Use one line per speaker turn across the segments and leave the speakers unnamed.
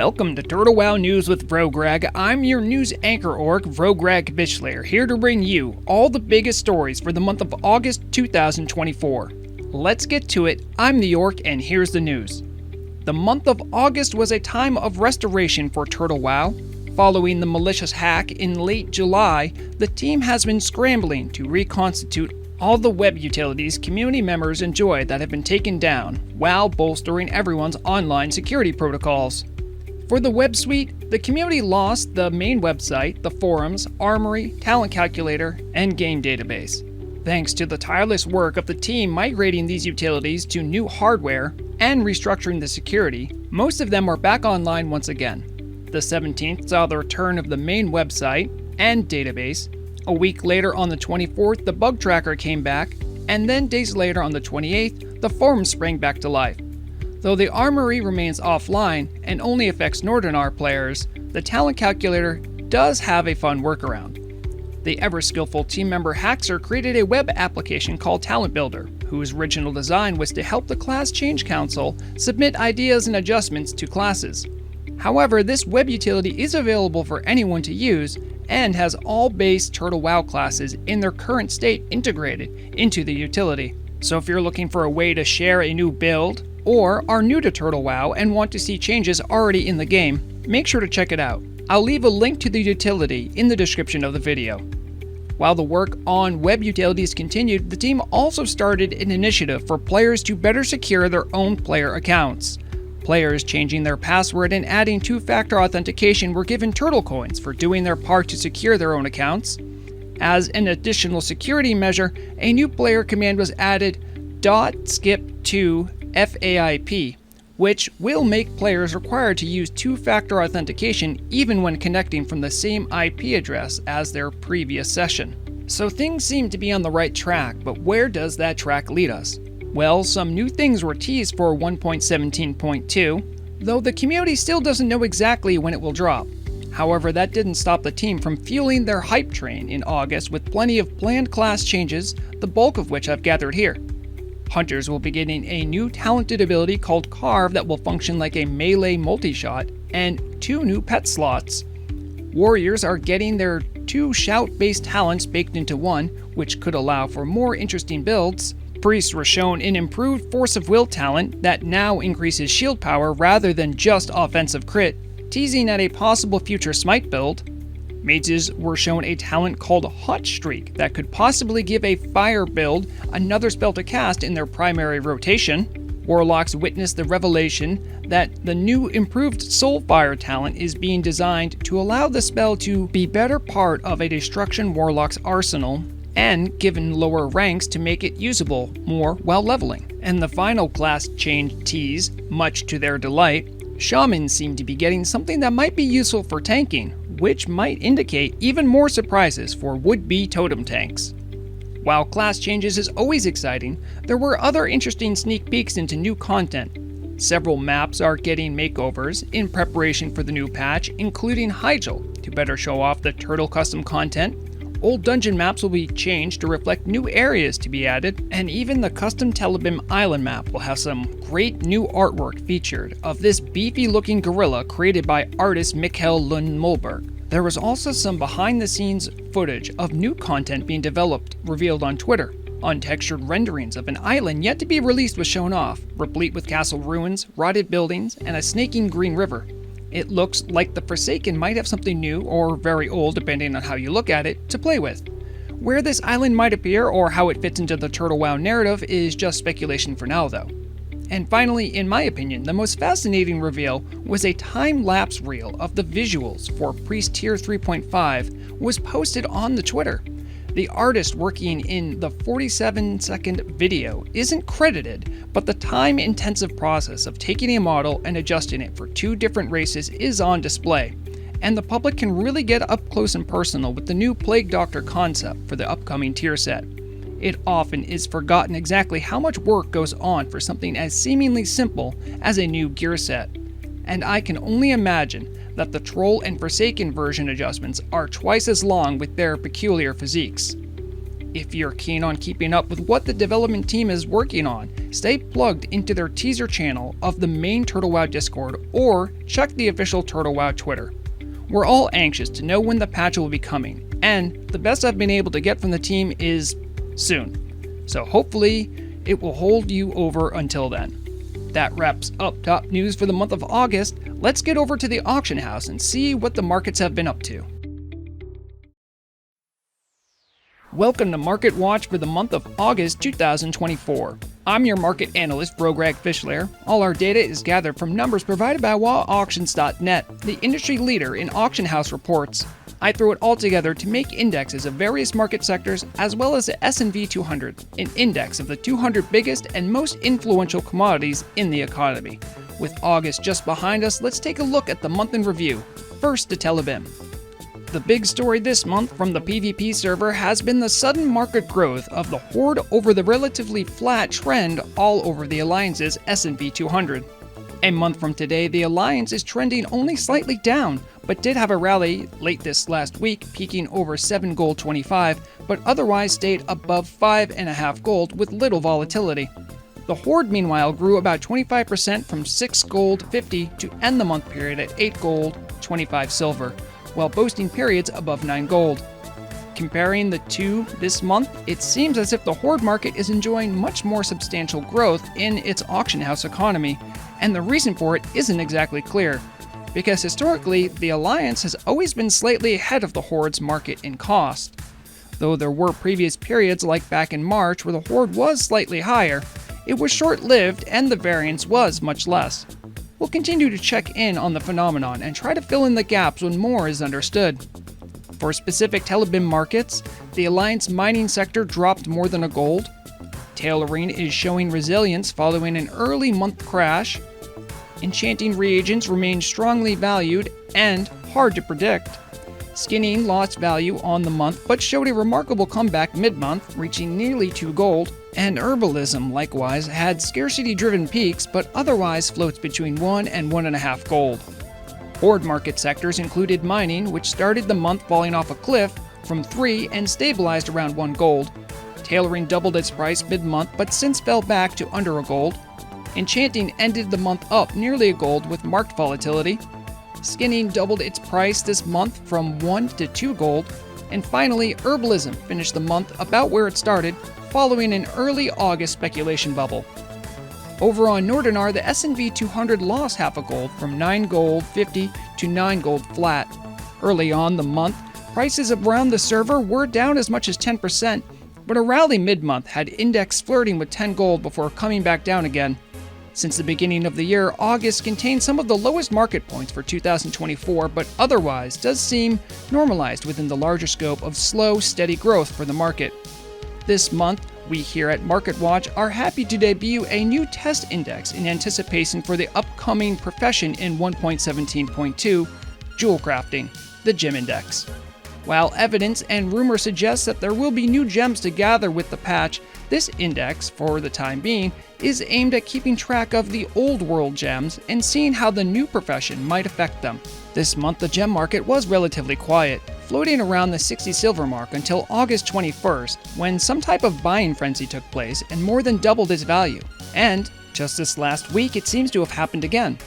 Welcome to Turtle WoW News with Vrograg. I'm your news anchor orc, Vrograg Bitchlayer, here to bring you all the biggest stories for the month of August 2024. Let's get to it. I'm the orc, and here's the news. The month of August was a time of restoration for Turtle WoW. Following the malicious hack in late July, the team has been scrambling to reconstitute all the web utilities community members enjoy that have been taken down, while bolstering everyone's online security protocols. For the web suite, the community lost the main website, the forums, armory, talent calculator, and game database. Thanks to the tireless work of the team migrating these utilities to new hardware and restructuring the security, most of them are back online once again. The 17th saw the return of the main website and database. A week later, on the 24th, the bug tracker came back, and then days later, on the 28th, the forum sprang back to life. Though the armory remains offline and only affects Nordanaar players, the talent calculator does have a fun workaround. The ever-skillful team member Haaxor created a web application called Talent Builder, whose original design was to help the Class Change Council submit ideas and adjustments to classes. However, this web utility is available for anyone to use and has all base Turtle WoW classes in their current state integrated into the utility. So if you're looking for a way to share a new build, or are new to Turtle WoW and want to see changes already in the game, make sure to check it out. I'll leave a link to the utility in the description of the video. While the work on web utilities continued, the team also started an initiative for players to better secure their own player accounts. Players changing their password and adding two-factor authentication were given turtle coins for doing their part to secure their own accounts. As an additional security measure, a new player command was added, .skip2FAIP, which will make players required to use two-factor authentication even when connecting from the same IP address as their previous session. So things seem to be on the right track, but where does that track lead us? Well, some new things were teased for 1.17.2, though the community still doesn't know exactly when it will drop. However, that didn't stop the team from fueling their hype train in August with plenty of planned class changes, the bulk of which I've gathered here. Hunters will be getting a new talented ability called Carve that will function like a melee multi-shot, and 2 new pet slots. Warriors are getting their 2 shout-based talents baked into one, which could allow for more interesting builds. Priests were shown an improved Force of Will talent that now increases shield power rather than just offensive crit, teasing at a possible future smite build. Mages were shown a talent called Hot Streak that could possibly give a fire build another spell to cast in their primary rotation. Warlocks witnessed the revelation that the new improved Soulfire talent is being designed to allow the spell to be better part of a Destruction Warlock's arsenal, and given lower ranks to make it usable more while leveling. And the final class change tease, much to their delight, Shamans seem to be getting something that might be useful for tanking, which might indicate even more surprises for would-be totem tanks. While class changes is always exciting, there were other interesting sneak peeks into new content. Several maps are getting makeovers in preparation for the new patch, including Hyjal, to better show off the Turtle custom content. Old dungeon maps will be changed to reflect new areas to be added, and even the custom Tel'abim island map will have some great new artwork featured of this beefy-looking gorilla created by artist Mikkel Lund-Molberg. There was also some behind-the-scenes footage of new content being developed revealed on Twitter. Untextured renderings of an island yet to be released was shown off, replete with castle ruins, rotted buildings, and a snaking green river. It looks like the Forsaken might have something new, or very old depending on how you look at it, to play with. Where this island might appear or how it fits into the Turtle WoW narrative is just speculation for now though. And finally, in my opinion, the most fascinating reveal was a time-lapse reel of the visuals for Priest Tier 3.5 was posted on the Twitter. The artist working in the 47-second video isn't credited, but the time-intensive process of taking a model and adjusting it for 2 different races is on display, and the public can really get up close and personal with the new Plague Doctor concept for the upcoming tier set. It often is forgotten exactly how much work goes on for something as seemingly simple as a new gear set, and I can only imagine that the Troll and Forsaken version adjustments are twice as long with their peculiar physiques. If you're keen on keeping up with what the development team is working on, stay plugged into their teaser channel of the main TurtleWow Discord or check the official TurtleWow Twitter. We're all anxious to know when the patch will be coming, and the best I've been able to get from the team is soon. So hopefully it will hold you over until then. That wraps up top news for the month of August. Let's get over to the auction house and see what the markets have been up to. Welcome to Market Watch for the month of August 2024. I'm your market analyst, Vrograg Fischler. All our data is gathered from numbers provided by WoWauctions.net, the industry leader in auction house reports. I throw it all together to make indexes of various market sectors as well as the S&P 200, an index of the 200 biggest and most influential commodities in the economy. With August just behind us, let's take a look at the month in review. First to Tel'abim. The big story this month from the PvP server has been the sudden market growth of the Horde over the relatively flat trend all over the Alliance's S&P 200. A month from today, the Alliance is trending only slightly down, but did have a rally late this last week, peaking over 7 gold 25, but otherwise stayed above 5.5 gold with little volatility. The Horde, meanwhile, grew about 25% from 6 gold 50 to end the month period at 8 gold 25 silver, while boasting periods above 9 gold. Comparing the two this month, it seems as if the Horde market is enjoying much more substantial growth in its auction house economy, and the reason for it isn't exactly clear, because historically, the Alliance has always been slightly ahead of the Horde's market in cost. Though there were previous periods like back in March where the Horde was slightly higher, it was short-lived and the variance was much less. We'll continue to check in on the phenomenon and try to fill in the gaps when more is understood. For specific Tel'abim markets, the Alliance mining sector dropped more than a gold. Tailoring is showing resilience following an early month crash. Enchanting reagents remain strongly valued and hard to predict. Skinning lost value on the month but showed a remarkable comeback mid-month, reaching nearly 2 gold. And herbalism likewise had scarcity-driven peaks but otherwise floats between 1 and 1.5 gold. Horde market sectors included mining, which started the month falling off a cliff from 3 and stabilized around 1 gold. Tailoring doubled its price mid-month but since fell back to under a gold. Enchanting ended the month up nearly a gold with marked volatility. Skinning doubled its price this month from 1 to 2 gold. And finally, herbalism finished the month about where it started, following an early August speculation bubble. Over on Nordanaar, the S&P 200 lost half a gold from 9 gold 50 to 9 gold flat. Early on the month, prices around the server were down as much as 10%, but a rally mid-month had index flirting with 10 gold before coming back down again. Since the beginning of the year, August contained some of the lowest market points for 2024, but otherwise does seem normalized within the larger scope of slow, steady growth for the market. This month, we here at Market Watch are happy to debut a new test index in anticipation for the upcoming profession in 1.17.2, Jewel Crafting, the Gem Index. While evidence and rumor suggests that there will be new gems to gather with the patch, this index, for the time being, is aimed at keeping track of the old world gems and seeing how the new profession might affect them. This month the gem market was relatively quiet, floating around the 60 silver mark until August 21st, when some type of buying frenzy took place and more than doubled its value. And, just this last week, it seems to have happened again.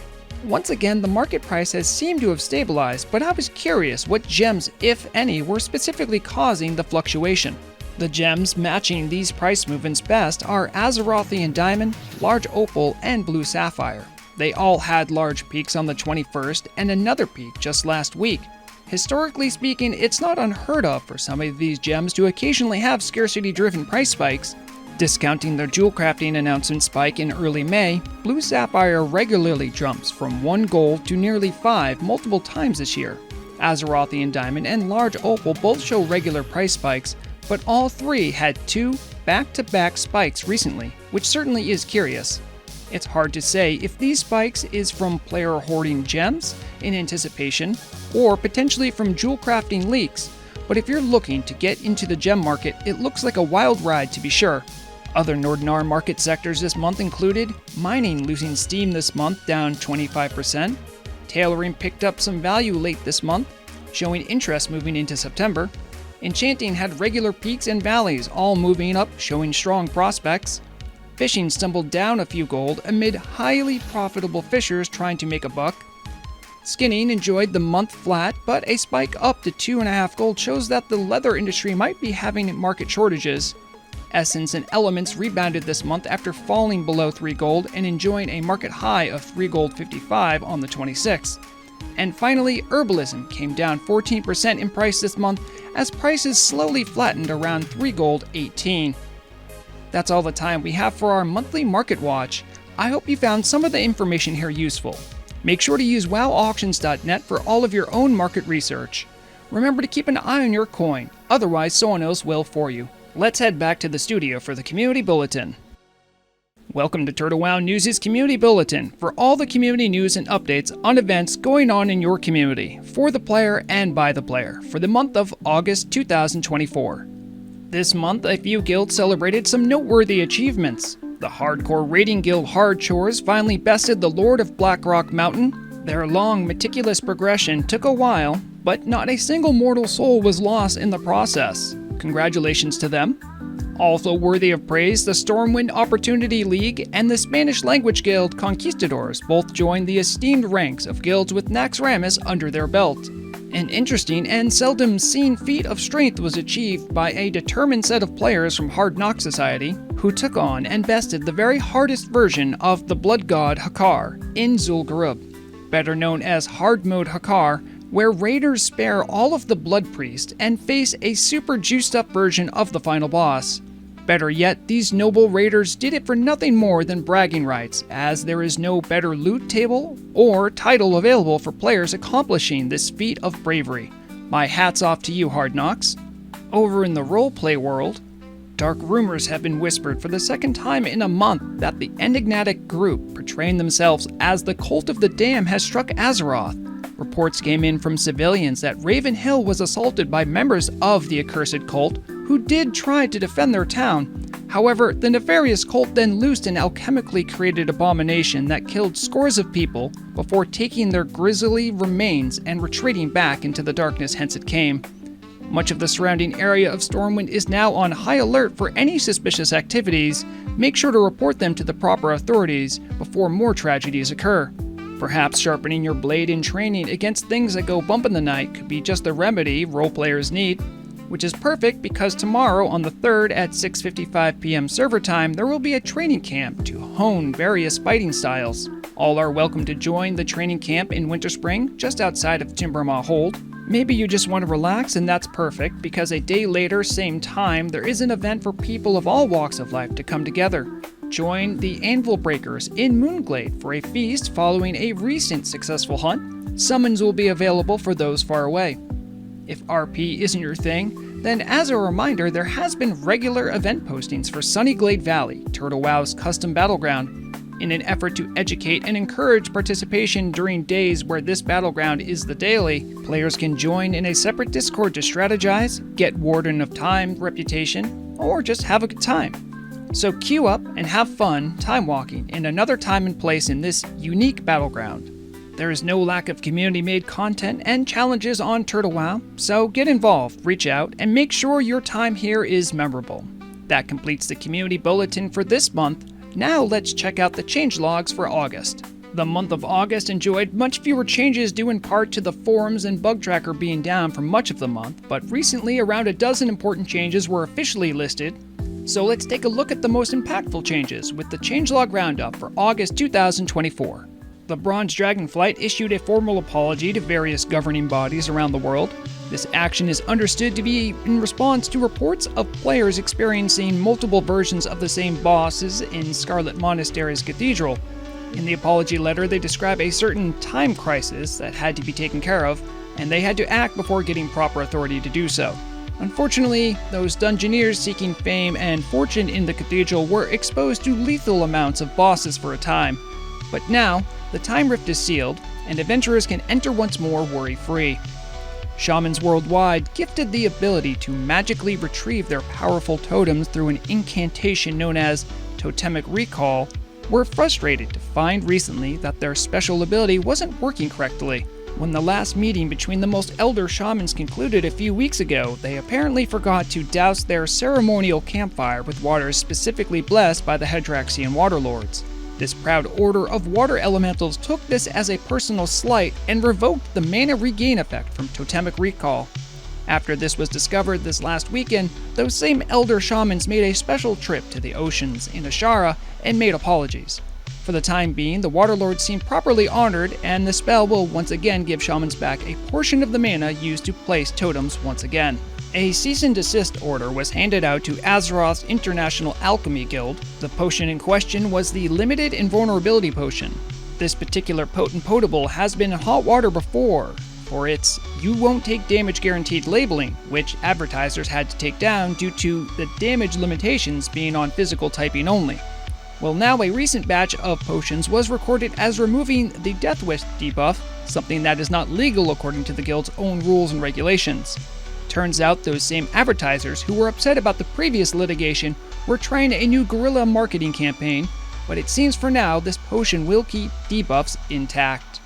Once again, the market price has seemed to have stabilized, but I was curious what gems, if any, were specifically causing the fluctuation. The gems matching these price movements best are Azerothian Diamond, Large Opal, and Blue Sapphire. They all had large peaks on the 21st and another peak just last week. Historically speaking, it's not unheard of for some of these gems to occasionally have scarcity-driven price spikes. Discounting their jewel crafting announcement spike in early May, Blue Sapphire regularly jumps from 1 gold to nearly 5 multiple times this year. Azerothian Diamond and Large Opal both show regular price spikes, but all three had 2 back-to-back spikes recently, which certainly is curious. It's hard to say if these spikes is from player hoarding gems in anticipation, or potentially from jewel crafting leaks, but if you're looking to get into the gem market, it looks like a wild ride to be sure. Other Nordanaar market sectors this month included mining losing steam this month, down 25%. Tailoring picked up some value late this month, showing interest moving into September. Enchanting had regular peaks and valleys, all moving up, showing strong prospects. Fishing stumbled down a few gold amid highly profitable fishers trying to make a buck. Skinning enjoyed the month flat, but a spike up to 2.5 gold shows that the leather industry might be having market shortages. Essence and Elements rebounded this month after falling below 3 gold and enjoying a market high of 3 gold 55 on the 26th. And finally, Herbalism came down 14% in price this month as prices slowly flattened around 3 gold 18. That's all the time we have for our monthly market watch. I hope you found some of the information here useful. Make sure to use wowauctions.net for all of your own market research. Remember to keep an eye on your coin, otherwise someone else will for you. Let's head back to the studio for the Community Bulletin. Welcome to Turtle Wow News' Community Bulletin for all the community news and updates on events going on in your community, for the player and by the player, for the month of August 2024. This month, a few guilds celebrated some noteworthy achievements. The hardcore raiding guild Hardchores finally bested the Lord of Blackrock Mountain. Their long, meticulous progression took a while, but not a single mortal soul was lost in the process. Congratulations to them. Also worthy of praise, the Stormwind Opportunity League and the Spanish language guild Conquistadors both joined the esteemed ranks of guilds with Naxxramas under their belt. An interesting and seldom seen feat of strength was achieved by a determined set of players from Hard Knock Society, who took on and bested the very hardest version of the blood god Haaxor in Zul'Gurub, better known as Hard Mode Haaxor, where raiders spare all of the blood priest and face a super juiced up version of the final boss. Better yet, these noble raiders did it for nothing more than bragging rights, as there is no better loot table or title available for players accomplishing this feat of bravery. My hats off to you, Hard Knocks. Over in the roleplay world, dark rumors have been whispered for the second time in a month that the enigmatic group portraying themselves as the Cult of the Dam has struck Azeroth. Reports came in from civilians that Raven Hill was assaulted by members of the accursed cult, who did try to defend their town. However, the nefarious cult then loosed an alchemically created abomination that killed scores of people before taking their grisly remains and retreating back into the darkness hence it came. Much of the surrounding area of Stormwind is now on high alert for any suspicious activities. Make sure to report them to the proper authorities before more tragedies occur. Perhaps sharpening your blade in training against things that go bump in the night could be just the remedy roleplayers need. Which is perfect because tomorrow on the 3rd at 6:55 p.m. server time, there will be a training camp to hone various fighting styles. All are welcome to join the training camp in Winterspring, just outside of Timbermaw Hold. Maybe you just want to relax, and that's perfect because a day later, same time, there is an event for people of all walks of life to come together. Join the Anvil Breakers in Moonglade for a feast following a recent successful hunt. Summons will be available for those far away. If RP isn't your thing, then as a reminder, there has been regular event postings for Sunnyglade Valley, Turtle Wow's custom battleground. In an effort to educate and encourage participation during days where this battleground is the daily, players can join in a separate Discord to strategize, get Warden of Time reputation, or just have a good time. So queue up and have fun time walking in another time and place in this unique battleground. There is no lack of community-made content and challenges on Turtle Wow, so get involved, reach out, and make sure your time here is memorable. That completes the Community Bulletin for this month. Now let's check out the changelogs for August. The month of August enjoyed much fewer changes due in part to the forums and bug tracker being down for much of the month, but recently around a dozen important changes were officially listed. So let's take a look at the most impactful changes with the changelog roundup for August 2024. The Bronze Dragonflight issued a formal apology to various governing bodies around the world. This action is understood to be in response to reports of players experiencing multiple versions of the same bosses in Scarlet Monastery's cathedral. In the apology letter, they describe a certain time crisis that had to be taken care of, and they had to act before getting proper authority to do so. Unfortunately, those dungeoneers seeking fame and fortune in the cathedral were exposed to lethal amounts of bosses for a time. But now, the time rift is sealed, and adventurers can enter once more worry-free. Shamans worldwide, gifted the ability to magically retrieve their powerful totems through an incantation known as Totemic Recall, were frustrated to find recently that their special ability wasn't working correctly, When the last meeting between the most elder shamans concluded a few weeks ago, they apparently forgot to douse their ceremonial campfire with waters specifically blessed by the Hadraxian Waterlords. This proud order of water elementals took this as a personal slight and revoked the mana regain effect from Totemic Recall. After this was discovered this last weekend, those same elder shamans made a special trip to the oceans in Ashara and made apologies. For the time being, the Waterlords seem properly honored, and the spell will once again give shamans back a portion of the mana used to place totems once again. A cease and desist order was handed out to Azeroth's International Alchemy Guild. The potion in question was the Limited Invulnerability Potion. This particular potent potable has been in hot water before, for its "you won't take damage guaranteed" labeling, which advertisers had to take down due to the damage limitations being on physical typing only. Well, now a recent batch of potions was recorded as removing the Death Wish debuff, something that is not legal according to the guild's own rules and regulations. Turns out those same advertisers who were upset about the previous litigation were trying a new guerrilla marketing campaign, but it seems for now this potion will keep debuffs intact.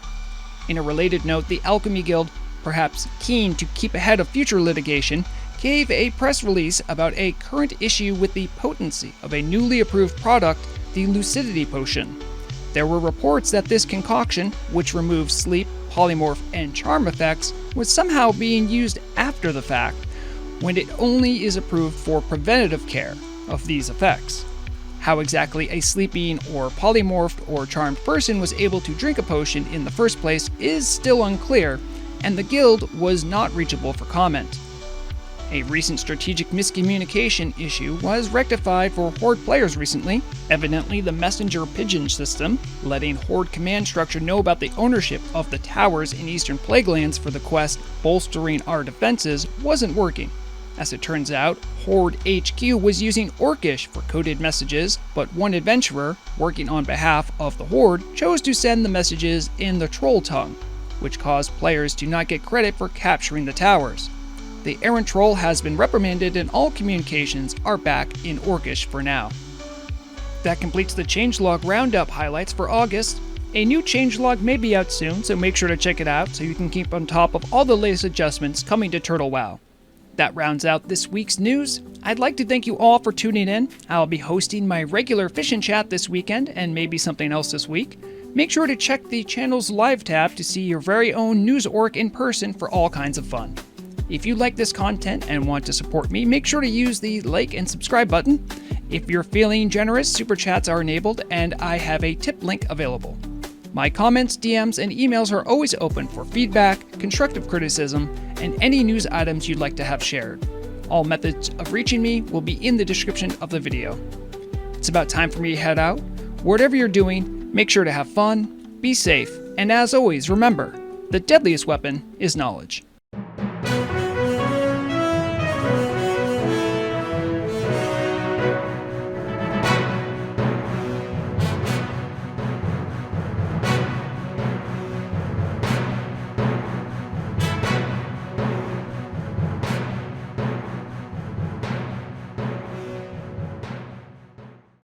In a related note, the Alchemy Guild, perhaps keen to keep ahead of future litigation, gave a press release about a current issue with the potency of a newly approved product, the Lucidity Potion. There were reports that this concoction, which removes sleep, polymorph, and charm effects, was somehow being used after the fact, when it only is approved for preventative care of these effects. How exactly a sleeping or polymorphed or charmed person was able to drink a potion in the first place is still unclear, and the guild was not reachable for comment. A recent strategic miscommunication issue was rectified for Horde players recently. Evidently, the messenger pigeon system, letting Horde command structure know about the ownership of the towers in Eastern Plaguelands for the quest Bolstering Our Defenses, wasn't working. As it turns out, Horde HQ was using Orcish for coded messages, but one adventurer, working on behalf of the Horde, chose to send the messages in the Troll tongue, which caused players to not get credit for capturing the towers. The errant troll has been reprimanded and all communications are back in Orcish for now. That completes the changelog roundup highlights for August. A new changelog may be out soon, so make sure to check it out so you can keep on top of all the latest adjustments coming to Turtle WoW. That rounds out this week's news. I'd like to thank you all for tuning in. I'll be hosting my regular Fish and Chat this weekend and maybe something else this week. Make sure to check the channel's live tab to see your very own news orc in person for all kinds of fun. If you like this content and want to support me, make sure to use the like and subscribe button. If you're feeling generous, super chats are enabled and I have a tip link available. My comments, DMs, and emails are always open for feedback, constructive criticism, and any news items you'd like to have shared. All methods of reaching me will be in the description of the video. It's about time for me to head out. Whatever you're doing, make sure to have fun, be safe, and as always, remember, the deadliest weapon is knowledge.